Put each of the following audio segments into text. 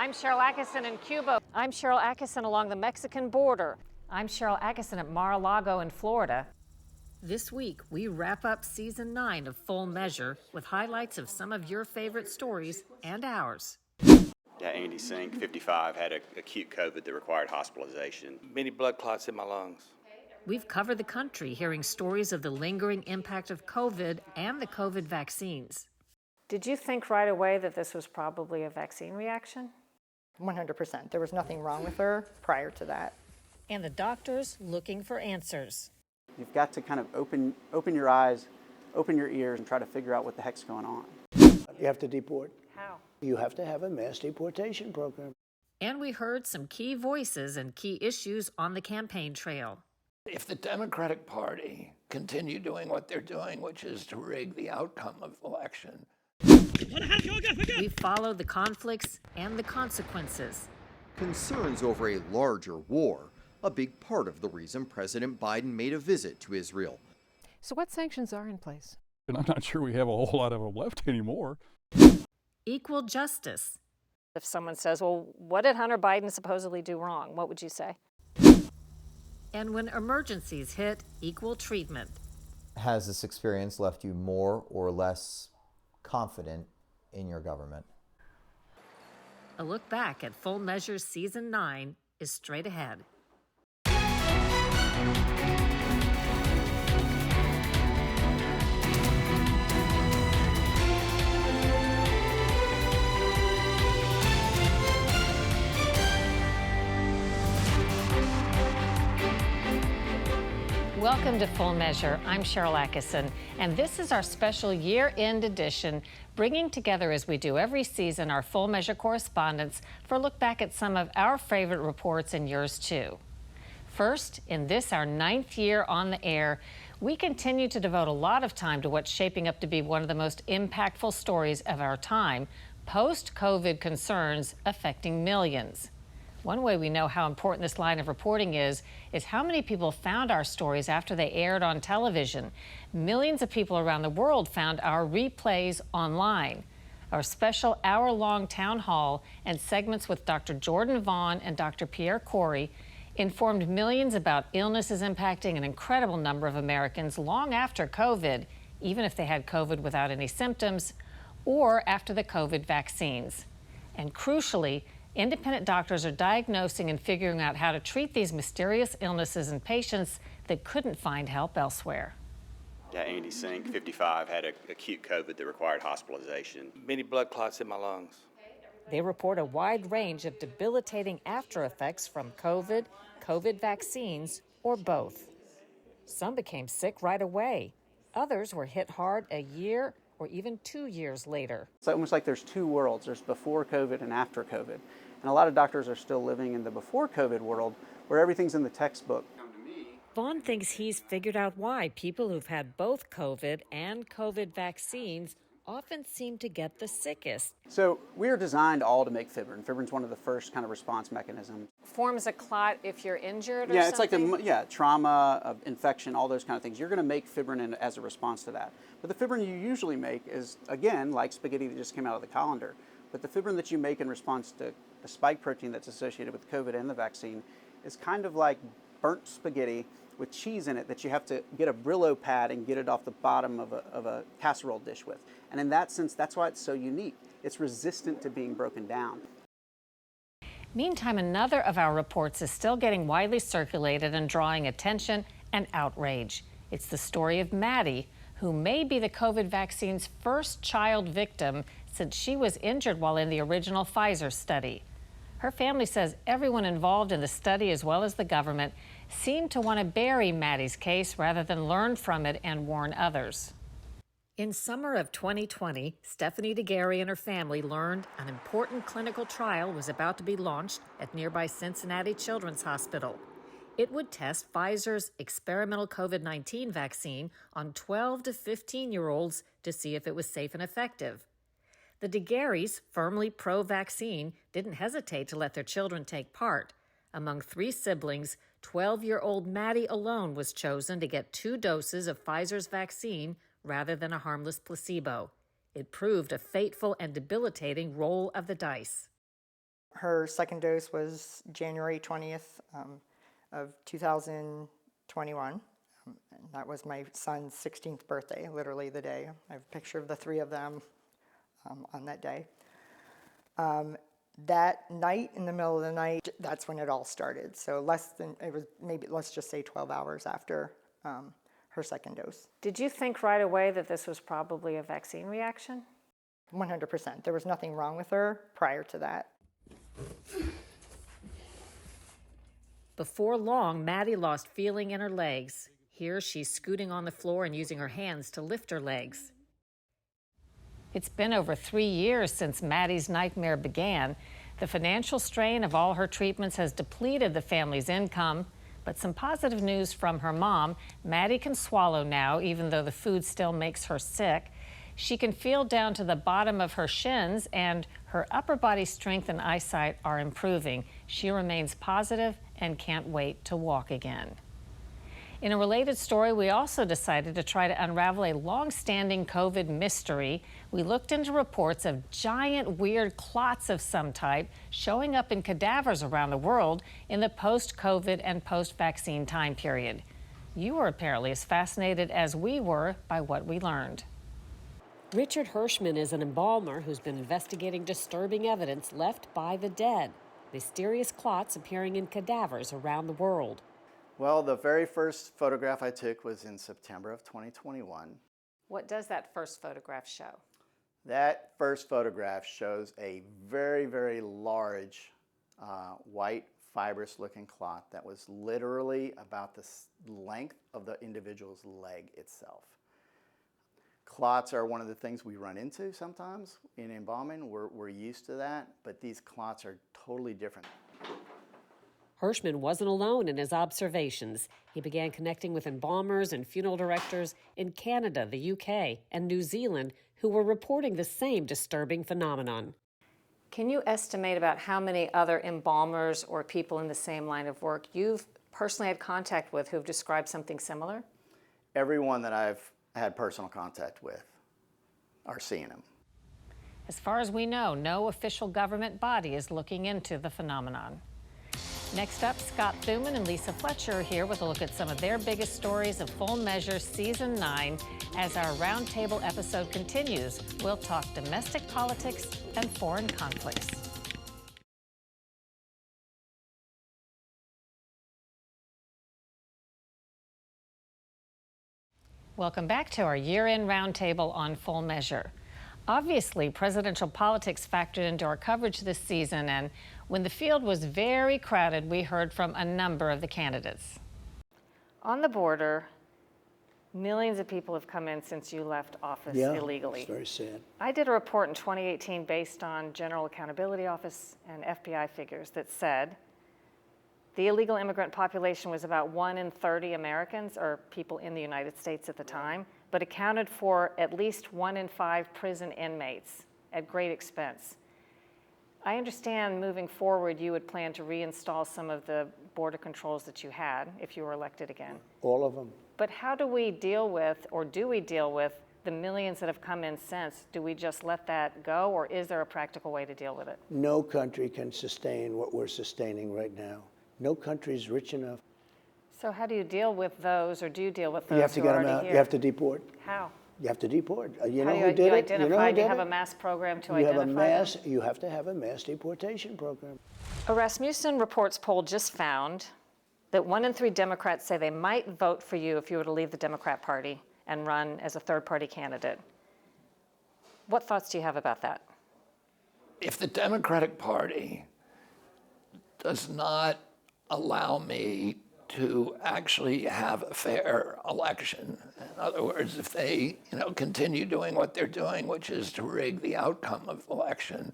I'm Sharyl Attkisson in Cuba. I'm Sharyl Attkisson along the Mexican border. I'm Sharyl Attkisson at Mar-a-Lago in Florida. This week, we wrap up Season 9 of Full Measure with highlights of some of your favorite stories and ours. Yeah, Andy Sink, 55, had acute COVID that required hospitalization. Many blood clots in my lungs. We've covered the country hearing stories of the lingering impact of COVID and the COVID vaccines. Did you think right away that this was probably a vaccine reaction? 100%. There was nothing wrong with her prior to that. And the doctors looking for answers. You've got to kind of open your eyes, open your ears, and try to figure out what the heck's going on. You have to deport. How? You have to have a mass deportation program. And we heard some key voices and key issues on the campaign trail. If the Democratic Party continue doing what they're doing, which is to rig the outcome of the election. We followed the conflicts and the consequences. Concerns over a larger war, a big part of the reason President Biden made a visit to Israel. So what sanctions are in place? And I'm not sure we have a whole lot of them left anymore. Equal justice. If someone says, well, what did Hunter Biden supposedly do wrong? What would you say? And when emergencies hit, equal treatment. Has this experience left you more or less confident in your government? A look back at Full Measure Season 9 is straight ahead. Welcome to Full Measure. I'm Sharyl Attkisson, and this is our special year-end edition, bringing together, as we do every season, our Full Measure correspondents for a look back at some of our favorite reports and yours too. First, in this, our 9th year on the air, we continue to devote a lot of time to what's shaping up to be one of the most impactful stories of our time, post-COVID concerns affecting millions. One way we know how important this line of reporting is how many people found our stories after they aired on television. Millions of people around the world found our replays online. Our special hour-long town hall and segments with Dr. Jordan Vaughn and Dr. Pierre Corey informed millions about illnesses impacting an incredible number of Americans long after COVID, even if they had COVID without any symptoms, or after the COVID vaccines. And crucially, independent doctors are diagnosing and figuring out how to treat these mysterious illnesses in patients that couldn't find help elsewhere. Yeah, Andy Sink, 55, had acute COVID that required hospitalization. Many blood clots in my lungs. They report a wide range of debilitating after effects from COVID, COVID vaccines, or both. Some became sick right away. Others were hit hard a year or even 2 years later. It's almost like there's two worlds. There's before COVID and after COVID. And a lot of doctors are still living in the before COVID world where everything's in the textbook. Vaughn thinks he's figured out why people who've had both COVID and COVID vaccines often seem to get the sickest. So we are designed all to make fibrin. Fibrin's one of the first kind of response mechanisms. Forms a clot if you're injured or yeah, something? it's like trauma, infection, all those kind of things. You're going to make fibrin as a response to that. But the fibrin you usually make is, again, like spaghetti that just came out of the colander. But the fibrin that you make in response to the spike protein that's associated with COVID and the vaccine is kind of like burnt spaghetti with cheese in it that you have to get a Brillo pad and get it off the bottom of a casserole dish with. And in that sense, that's why it's so unique. It's resistant to being broken down. Meantime, another of our reports is still getting widely circulated and drawing attention and outrage. It's the story of Maddie, who may be the COVID vaccine's first child victim since she was injured while in the original Pfizer study. Her family says everyone involved in the study, as well as the government, seemed to want to bury Maddie's case rather than learn from it and warn others. In summer of 2020, Stephanie DeGarry and her family learned an important clinical trial was about to be launched at nearby Cincinnati Children's Hospital. It would test Pfizer's experimental COVID-19 vaccine on 12 to 15-year-olds to see if it was safe and effective. The DeGarrys, firmly pro-vaccine, didn't hesitate to let their children take part. Among 3 siblings, 12-year-old Maddie alone was chosen to get 2 doses of Pfizer's vaccine rather than a harmless placebo. It proved a fateful and debilitating roll of the dice. Her second dose was January 20th of 2021. And that was my son's 16th birthday, literally the day. I have a picture of the three of them on that day. That night, in the middle of the night, that's when it all started. So it was maybe, let's just say 12 hours after her second dose. Did you think right away that this was probably a vaccine reaction? 100%. There was nothing wrong with her prior to that. Before long, Maddie lost feeling in her legs. Here she's scooting on the floor and using her hands to lift her legs. It's been over 3 years since Maddie's nightmare began. The financial strain of all her treatments has depleted the family's income. But some positive news from her mom. Maddie can swallow now, even though the food still makes her sick. She can feel down to the bottom of her shins, and her upper body strength and eyesight are improving. She remains positive and can't wait to walk again. In a related story, we also decided to try to unravel a long-standing COVID mystery. We looked into reports of giant, weird clots of some type showing up in cadavers around the world in the post-COVID and post-vaccine time period. You were apparently as fascinated as we were by what we learned. Richard Hirschman is an embalmer who's been investigating disturbing evidence left by the dead. Mysterious clots appearing in cadavers around the world. Well, the very first photograph I took was in September of 2021. What does that first photograph show? That first photograph shows a very, very large white fibrous looking clot that was literally about the length of the individual's leg itself. Clots are one of the things we run into sometimes in embalming. We're used to that, but these clots are totally different. Hirschman wasn't alone in his observations. He began connecting with embalmers and funeral directors in Canada, the UK, and New Zealand who were reporting the same disturbing phenomenon. Can you estimate about how many other embalmers or people in the same line of work you've personally had contact with who've described something similar? Everyone that I've had personal contact with are seeing them. As far as we know, no official government body is looking into the phenomenon. Next up, Scott Thuman and Lisa Fletcher are here with a look at some of their biggest stories of Full Measure Season 9. As our roundtable episode continues, we'll talk domestic politics and foreign conflicts. Welcome back to our year-end roundtable on Full Measure. Obviously, presidential politics factored into our coverage this season, and when the field was very crowded, we heard from a number of the candidates. On the border, millions of people have come in since you left office illegally. It's very sad. I did a report in 2018 based on General Accountability Office and FBI figures that said the illegal immigrant population was about 1 in 30 Americans, or people in the United States at the time, but accounted for at least 1 in 5 prison inmates at great expense. I understand moving forward you would plan to reinstall some of the border controls that you had if you were elected again. All of them. But how do we deal with, or do we deal with, the millions that have come in since? Do we just let that go, or is there a practical way to deal with it? No country can sustain what we're sustaining right now. No country is rich enough. So how do you deal with those, or do you deal with those You have to who get are them already out. here? You have to deport. How? You have to deport. You How know do who did it? identify? You know who Do you did have it? a mass program to You identify have a them? you have to have a mass deportation program. A Rasmussen Reports poll just found that 1 in 3 Democrats say they might vote for you if you were to leave the Democrat Party and run as a third-party candidate. What thoughts do you have about that? If the Democratic Party does not allow me to actually have a fair election, in other words, if they continue doing what they're doing, which is to rig the outcome of the election,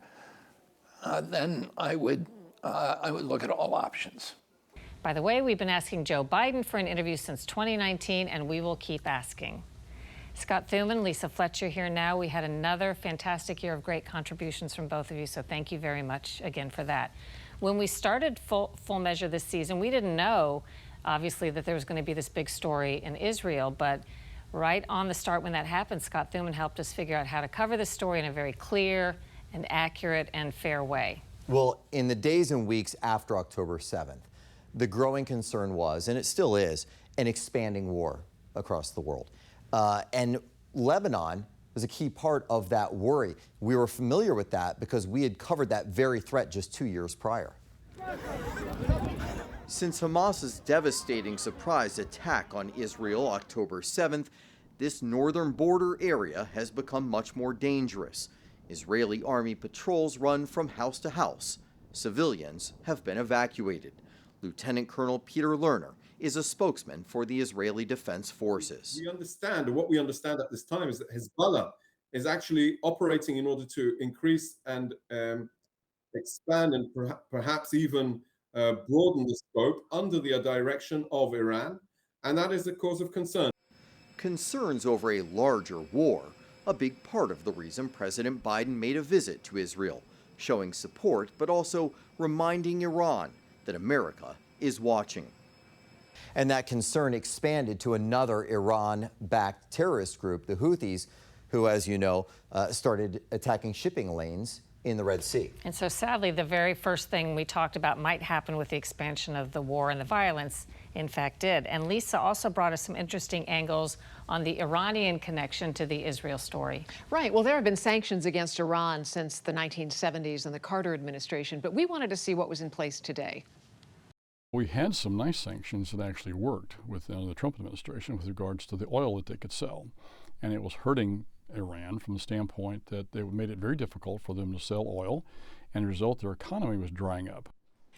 then I would look at all options. By the way, we've been asking Joe Biden for an interview since 2019, and we will keep asking. Scott Thuman, Lisa Fletcher here now. We had another fantastic year of great contributions from both of you, so thank you very much again for that. When we started Full Measure this season, we didn't know, obviously, that there was going to be this big story in Israel, but right on the start when that happened, Scott Thuman helped us figure out how to cover this story in a very clear and accurate and fair way. Well, in the days and weeks after October 7th, the growing concern was, and it still is, an expanding war across the world. And Lebanon was a key part of that worry. We were familiar with that because we had covered that very threat just 2 years prior. Since Hamas's devastating surprise attack on Israel October 7th, this northern border area has become much more dangerous. Israeli army patrols run from house to house. Civilians have been evacuated. Lieutenant Colonel Peter Lerner is a spokesman for the Israeli Defense Forces. We understand, or what we understand at this time, is that Hezbollah is actually operating in order to increase and expand and perhaps even broaden the scope under the direction of Iran, and that is a cause of concern. Concerns over a larger war, a big part of the reason President Biden made a visit to Israel, showing support but also reminding Iran that America is watching. And that concern expanded to another Iran-backed terrorist group, the Houthis, who, as you know, started attacking shipping lanes in the Red Sea. And so sadly, the very first thing we talked about might happen with the expansion of the war and the violence, in fact, did. And Lisa also brought us some interesting angles on the Iranian connection to the Israel story. Right. Well, there have been sanctions against Iran since the 1970s and the Carter administration, but we wanted to see what was in place today. We had some nice sanctions that actually worked with the Trump administration with regards to the oil that they could sell. And it was hurting Iran from the standpoint that they made it very difficult for them to sell oil, and as a result, their economy was drying up.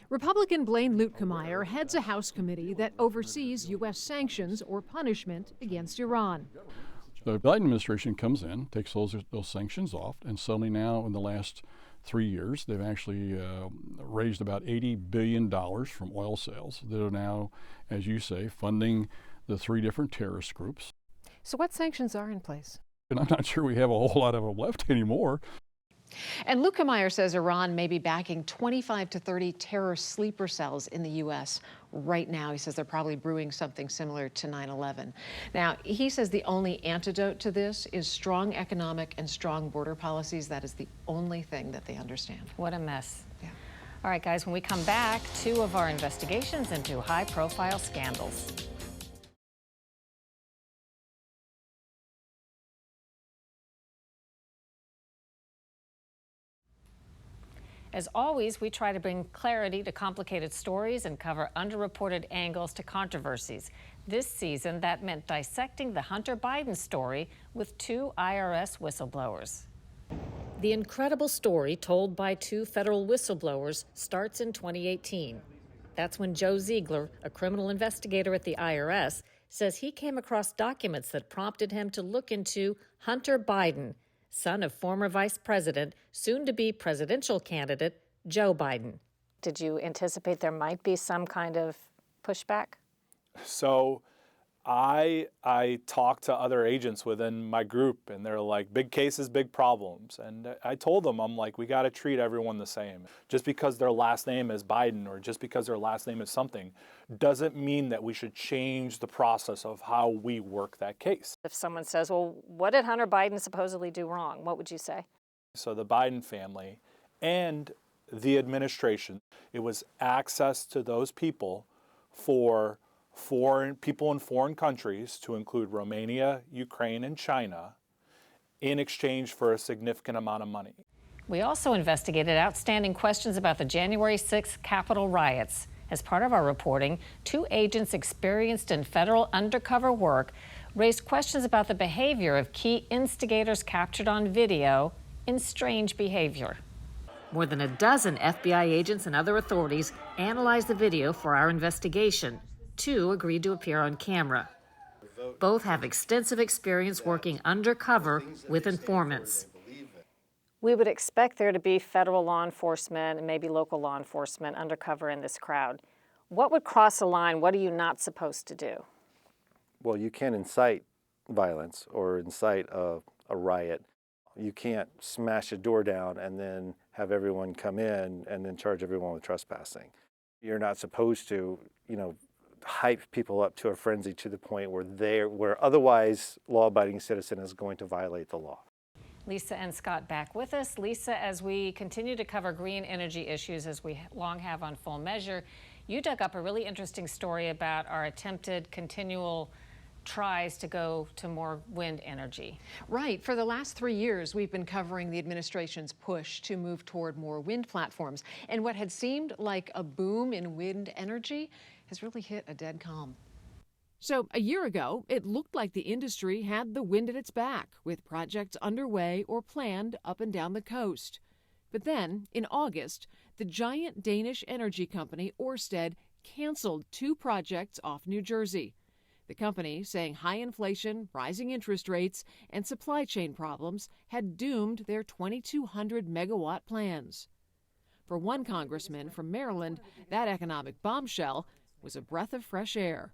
Republican Blaine Luetkemeyer heads a House committee that oversees U.S. sanctions or punishment against Iran. The Biden administration comes in, takes those sanctions off, and suddenly now in the last 3 years, they've actually raised about $80 billion from oil sales that are now, as you say, funding the 3 different terrorist groups. So what sanctions are in place? And I'm not sure we have a whole lot of them left anymore. And Luetkemeyer says Iran may be backing 25 to 30 terror sleeper cells in the U.S. right now. He says they're probably brewing something similar to 9/11. Now, he says the only antidote to this is strong economic and strong border policies. That is the only thing that they understand. What a mess. Yeah. All right, guys, when we come back, 2 of our investigations into high-profile scandals. As always, we try to bring clarity to complicated stories and cover underreported angles to controversies. This season, that meant dissecting the Hunter Biden story with 2 IRS whistleblowers. The incredible story told by 2 federal whistleblowers starts in 2018. That's when Joe Ziegler, a criminal investigator at the IRS, says he came across documents that prompted him to look into Hunter Biden, son of former Vice President, soon-to-be presidential candidate, Joe Biden. Did you anticipate there might be some kind of pushback? So I talked to other agents within my group, and they're like, big cases, big problems. And I told them, I'm like, we got to treat everyone the same. Just because their last name is Biden or just because their last name is something doesn't mean that we should change the process of how we work that case. If someone says, well, what did Hunter Biden supposedly do wrong? What would you say? So the Biden family and the administration, it was access to those people for foreign people in foreign countries, to include Romania, Ukraine, and China, in exchange for a significant amount of money. We also investigated outstanding questions about the January 6th Capitol riots. As part of our reporting, 2 agents experienced in federal undercover work raised questions about the behavior of key instigators captured on video in strange behavior. More than a dozen FBI agents and other authorities analyzed the video for our investigation. 2 agreed to appear on camera. Both have extensive experience working undercover with informants. We would expect there to be federal law enforcement and maybe local law enforcement undercover in this crowd. What would cross a line? What are you not supposed to do? Well, you can incite violence or incite a riot. You can't smash a door down and then have everyone come in and then charge everyone with trespassing. You're not supposed to, hype people up to a frenzy to the point where otherwise law-abiding citizen is going to violate the law. Lisa and Scott back with us. Lisa, as we continue to cover green energy issues, as we long have on Full Measure, you dug up a really interesting story about our attempted continual tries to go to more wind energy. Right. For the last 3 years, we've been covering the administration's push to move toward more wind platforms. And what had seemed like a boom in wind energy has really hit a dead calm. So a year ago, it looked like the industry had the wind at its back, with projects underway or planned up and down the coast. But then, in August, the giant Danish energy company Ørsted canceled 2 projects off New Jersey. The company saying high inflation, rising interest rates, and supply chain problems had doomed their 2,200 megawatt plans. For one congressman from Maryland, that economic bombshell was a breath of fresh air.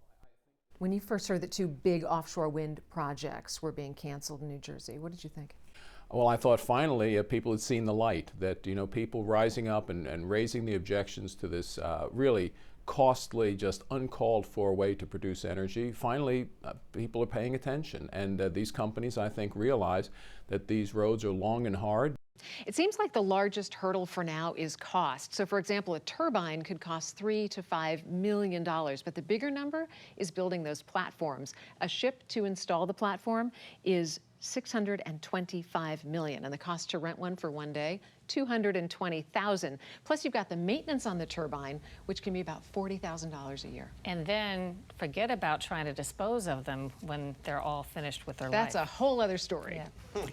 When you first heard that 2 big offshore wind projects were being canceled in New Jersey, what did you think? Well, I thought finally people had seen the light, that people rising up and raising the objections to this really costly, just uncalled for way to produce energy. Finally, people are paying attention, and these companies, I think, realize that these roads are long and hard. It seems like the largest hurdle for now is cost. So, for example, a turbine could cost $3 to $5 million, but the bigger number is building those platforms. A ship to install the platform is $625 million, and the cost to rent one for one day, $220,000. Plus, you've got the maintenance on the turbine, which can be about $40,000 a year. And then forget about trying to dispose of them when they're all finished with their life. That's a whole other story. Yeah.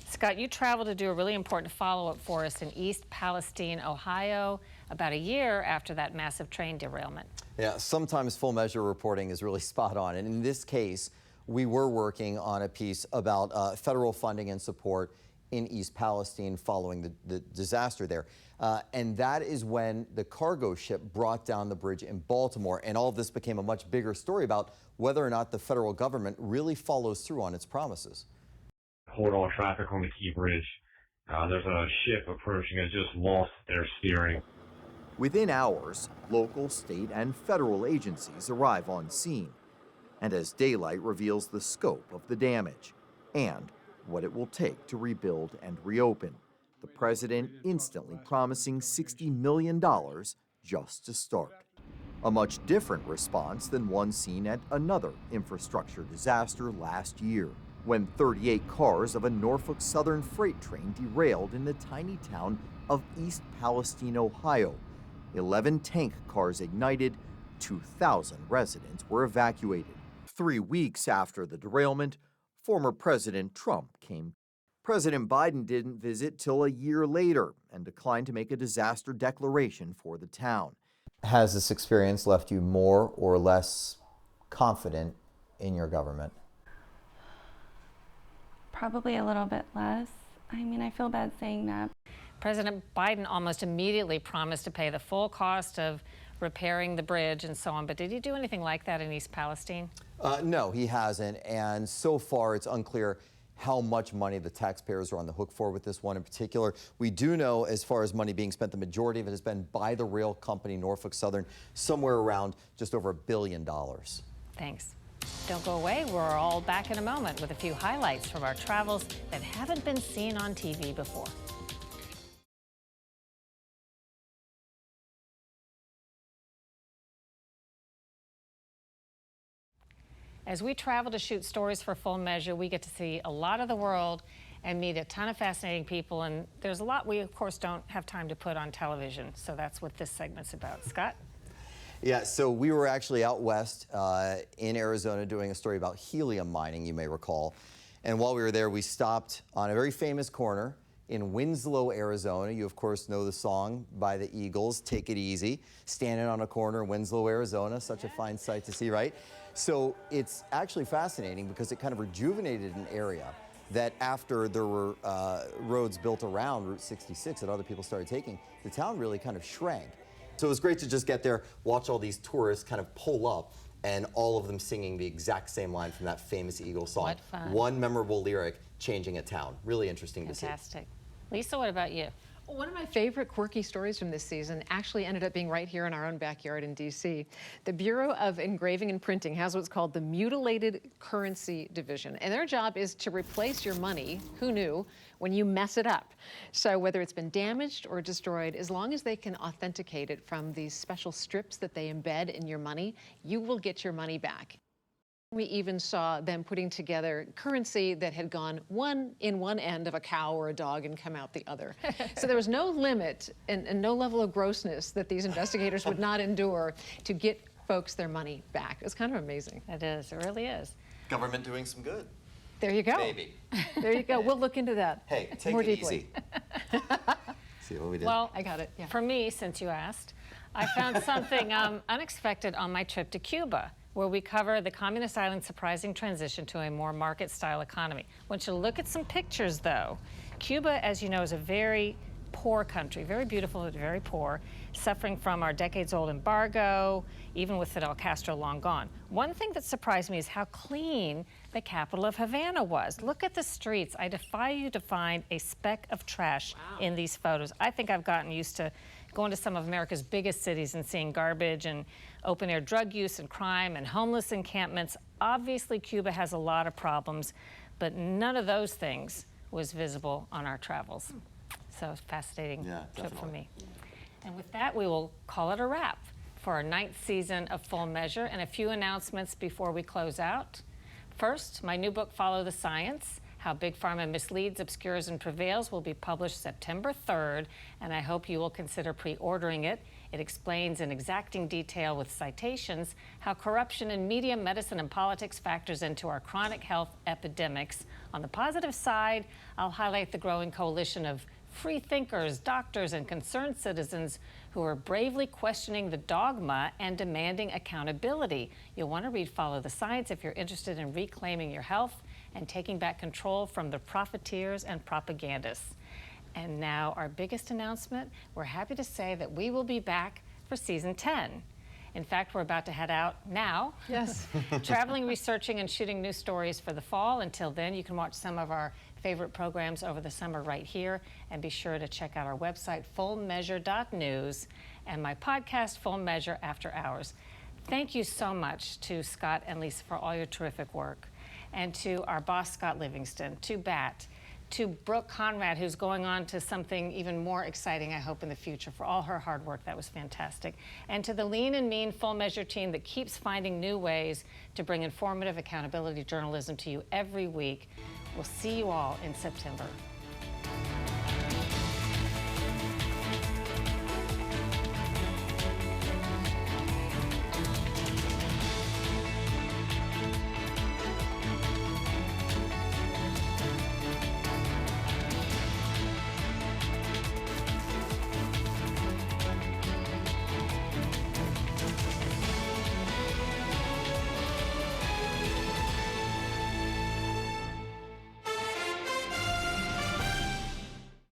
Scott, you traveled to do a really important follow-up for us in East Palestine, Ohio, about a year after that massive train derailment. Yeah, sometimes Full Measure reporting is really spot on. And in this case, we were working on a piece about federal funding and support in East Palestine following the disaster there. And that is when the cargo ship brought down the bridge in Baltimore. And all of this became a much bigger story about whether or not the federal government really follows through on its promises. Hold all traffic on the Key Bridge. There's a ship approaching. It just lost their steering. Within hours, local, state, and federal agencies arrive on scene. And as daylight reveals the scope of the damage and what it will take to rebuild and reopen, the president instantly promising $60 million just to start. A much different response than one seen at another infrastructure disaster last year, when 38 cars of a Norfolk Southern freight train derailed in the tiny town of East Palestine, Ohio. 11 tank cars ignited, 2,000 residents were evacuated. 3 weeks after the derailment, former President Trump came. President Biden didn't visit till a year later and declined to make a disaster declaration for the town. Has this experience left you more or less confident in your government? Probably a little bit less. I mean, I feel bad saying that. President Biden almost immediately promised to pay the full cost of repairing the bridge and so on, but did he do anything like that in East Palestine? No, he hasn't, and so far it's unclear how much money the taxpayers are on the hook for with this one in particular. We do know, as far as money being spent, the majority of it has been by the rail company Norfolk Southern, somewhere around just over $1 billion. Thanks. Don't go away. We're all back in a moment with a few highlights from our travels that haven't been seen on TV before. As we travel to shoot stories for Full Measure, we get to see a lot of the world and meet a ton of fascinating people. And there's a lot we, of course, don't have time to put on television. So that's what this segment's about. Scott? Yeah, so we were actually out west in Arizona doing a story about helium mining, you may recall. And while we were there, we stopped on a very famous corner in Winslow, Arizona. You, of course, know the song by the Eagles, Take It Easy. Standing on a corner in Winslow, Arizona, such a fine sight to see, right? So it's actually fascinating because it kind of rejuvenated an area that after there were roads built around Route 66 that other people started taking, the town really kind of shrank. So it was great to just get there, watch all these tourists kind of pull up, and all of them singing the exact same line from that famous Eagles song. What fun. One memorable lyric changing a town. Really interesting to see. Fantastic. Lisa, what about you? One of my favorite quirky stories from this season actually ended up being right here in our own backyard in D.C. The Bureau of Engraving and Printing has what's called the Mutilated Currency Division, and their job is to replace your money, who knew, when you mess it up. So whether it's been damaged or destroyed, as long as they can authenticate it from these special strips that they embed in your money, you will get your money back. We even saw them putting together currency that had gone in one end of a cow or a dog and come out the other. So there was no limit and no level of grossness that these investigators would not endure to get folks their money back. It was kind of amazing. It is. It really is. Government doing some good. There you go. Maybe. There you go. We'll look into that. Hey, take more it deeply. easy. See what we did? Well, I got it. Yeah. For me, since you asked, I found something unexpected on my trip to Cuba, where we cover the communist island's surprising transition to a more market-style economy. Once you look at some pictures, though, Cuba, as you know, is a very poor country, very beautiful, but very poor, suffering from our decades-old embargo, even with Fidel Castro long gone. One thing that surprised me is how clean the capital of Havana was. Look at the streets. I defy you to find a speck of trash in these photos. I think I've gotten used to going to some of America's biggest cities and seeing garbage and open-air drug use and crime and homeless encampments. Obviously, Cuba has a lot of problems, but none of those things was visible on our travels. So fascinating trip for me. And with that, we will call it a wrap for our 9th season of Full Measure, and a few announcements before we close out. First, my new book, Follow the Science: How Big Pharma Misleads, Obscures, and Prevails, will be published September 3rd, and I hope you will consider pre-ordering it. It explains in exacting detail with citations how corruption in media, medicine, and politics factors into our chronic health epidemics. On the positive side, I'll highlight the growing coalition of free thinkers, doctors, and concerned citizens who are bravely questioning the dogma and demanding accountability. You'll want to read Follow the Science if you're interested in reclaiming your health and taking back control from the profiteers and propagandists. And now our biggest announcement, we're happy to say that we will be back for season 10. In fact, we're about to head out now. Yes. Traveling, researching, and shooting new stories for the fall. Until then, you can watch some of our favorite programs over the summer right here, and be sure to check out our website, fullmeasure.news, and my podcast, Full Measure After Hours. Thank you so much to Scott and Lisa for all your terrific work, and to our boss, Scott Livingston, to Bat, to Brooke Conrad, who's going on to something even more exciting, I hope, in the future, for all her hard work. That was fantastic. And to the lean and mean Full Measure team that keeps finding new ways to bring informative accountability journalism to you every week. We'll see you all in September.